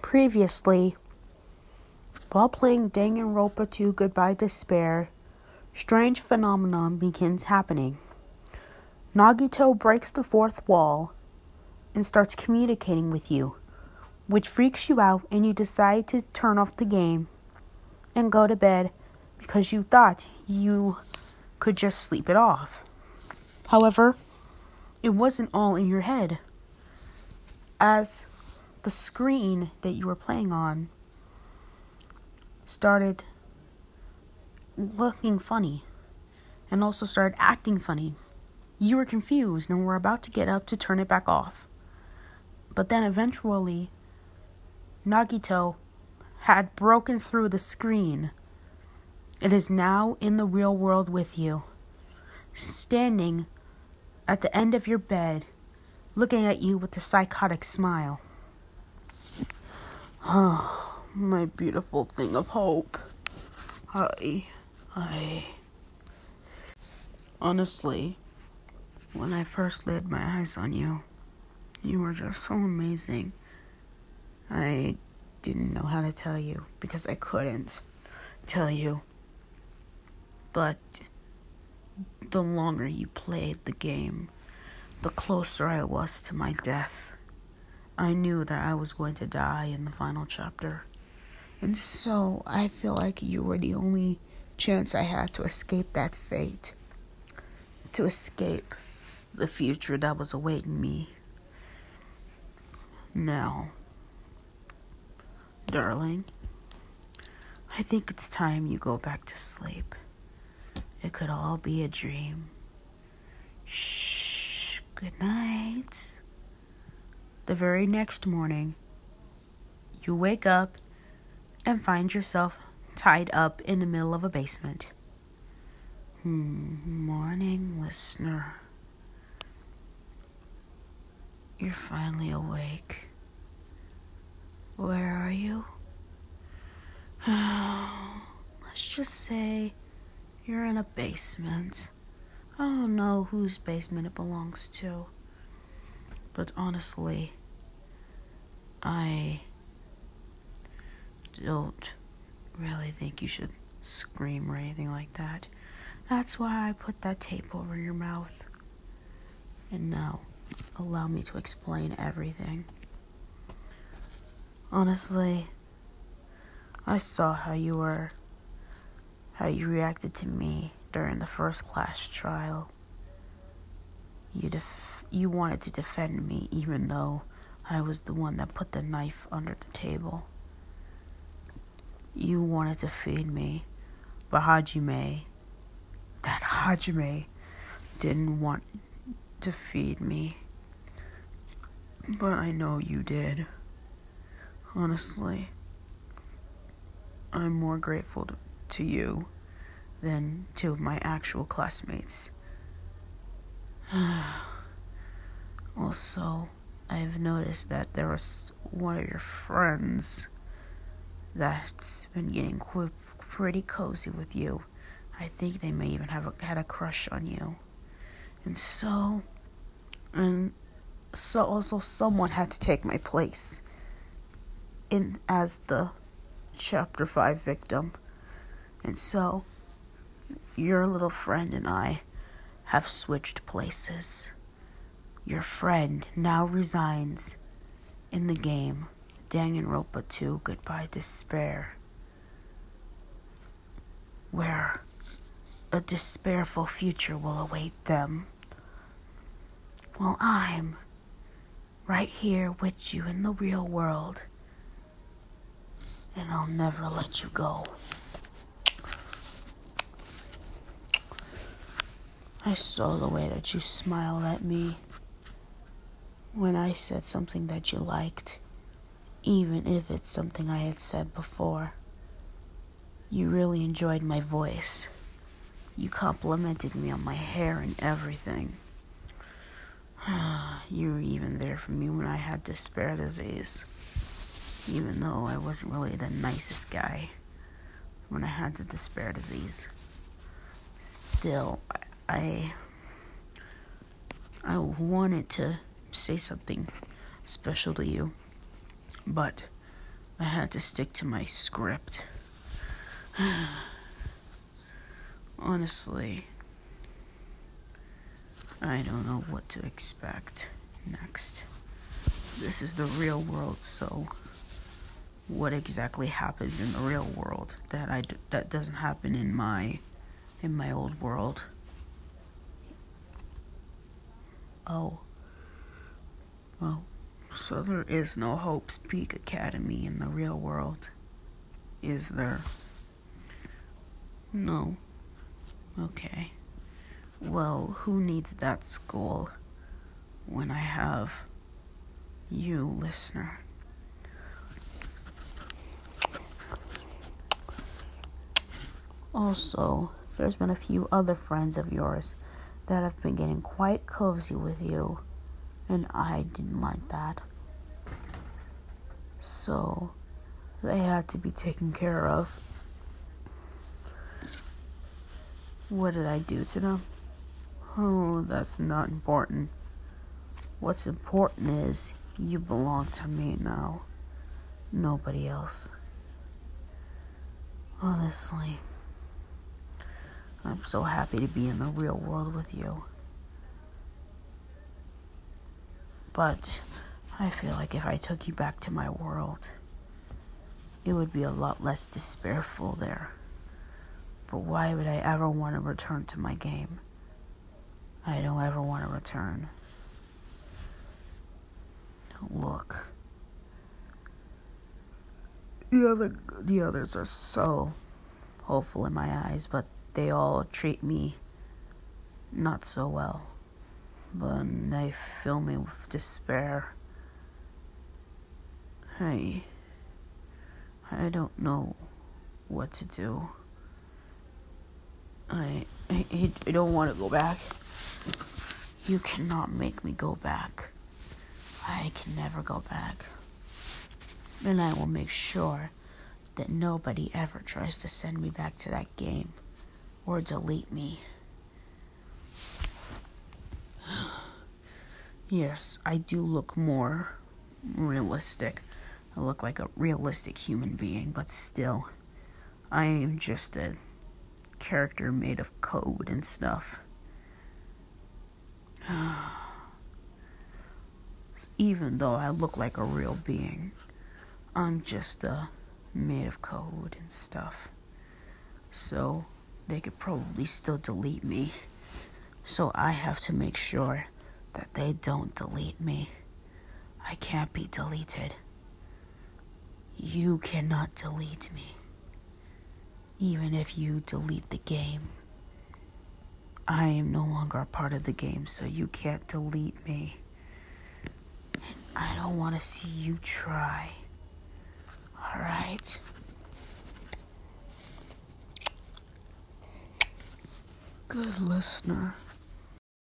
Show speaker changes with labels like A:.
A: Previously, while playing Danganronpa 2 Goodbye Despair, strange phenomenon begins happening. Nagito breaks the fourth wall and starts communicating with you, which freaks you out, and you decide to turn off the game and go to bed because you thought you could just sleep it off. However, it wasn't all in your head, as the screen that you were playing on started looking funny and also started acting funny. You were confused and were about to get up to turn it back off. But then eventually, Nagito had broken through the screen. It is now in the real world with you, standing at the end of your bed, looking at you with a psychotic smile. Oh, my beautiful thing of hope. Honestly, when I first laid my eyes on you, you were just so amazing. I didn't know how to tell you because I couldn't tell you. But the longer you played the game, the closer I was to my death. I knew that I was going to die in the final chapter. And so I feel like you were the only chance I had to escape that fate. To escape the future that was awaiting me. Now, darling, I think it's time you go back to sleep. It could all be a dream. Shh, good night. The very next morning, you wake up and find yourself tied up in the middle of a basement. Morning, listener. You're finally awake. Where are you? Let's just say you're in a basement. I don't know whose basement it belongs to. But honestly, I don't really think you should scream or anything like that. That's why I put that tape over your mouth. And now, allow me to explain everything. Honestly, I saw how you reacted to me during the first class trial. You wanted to defend me even though I was the one that put the knife under the table. You wanted to feed me, but Hajime didn't want to feed me. But I know you did. Honestly, I'm more grateful to you than to my actual classmates. Also, I've noticed that there was one of your friends that's been getting pretty cozy with you. I think they may even have had a crush on you. And so also someone had to take my place as the Chapter 5 victim. And so, your little friend and I have switched places. Your friend now resides in the game Danganronpa 2 Goodbye Despair, where a despairful future will await them. While I'm right here with you in the real world, and I'll never let you go. I saw the way that you smiled at me when I said something that you liked, even if it's something I had said before. You really enjoyed my voice. You complimented me on my hair and everything. You were even there for me when I had despair disease. Even though I wasn't really the nicest guy when I had the despair disease. Still, I wanted to say something special to you, but I had to stick to my script. Honestly, I don't know what to expect next. This is the real world, so what exactly happens in the real world that doesn't happen in my old world? Oh. Well, so there is no Hope's Peak Academy in the real world, is there? No. Okay. Well, who needs that school when I have you, listener? Also, there's been a few other friends of yours that have been getting quite cozy with you, and I didn't like that. So, they had to be taken care of. What did I do to them? Oh, that's not important. What's important is you belong to me now. Nobody else. Honestly, I'm so happy to be in the real world with you. But I feel like if I took you back to my world, it would be a lot less despairful there. But why would I ever want to return to my game? I don't ever want to return. Look. The others are so hopeful in my eyes, but they all treat me not so well. But they fill me with despair. I don't know what to do. I don't want to go back. You cannot make me go back. I can never go back. And I will make sure that nobody ever tries to send me back to that game or delete me. Yes, I do look more realistic. I look like a realistic human being, but still, I am just a character made of code and stuff. Even though I look like a real being, I'm just made of code and stuff. So they could probably still delete me. So I have to make sure that they don't delete me. I can't be deleted. You cannot delete me. Even if you delete the game, I am no longer a part of the game, so you can't delete me. And I don't want to see you try. Alright? Good listener.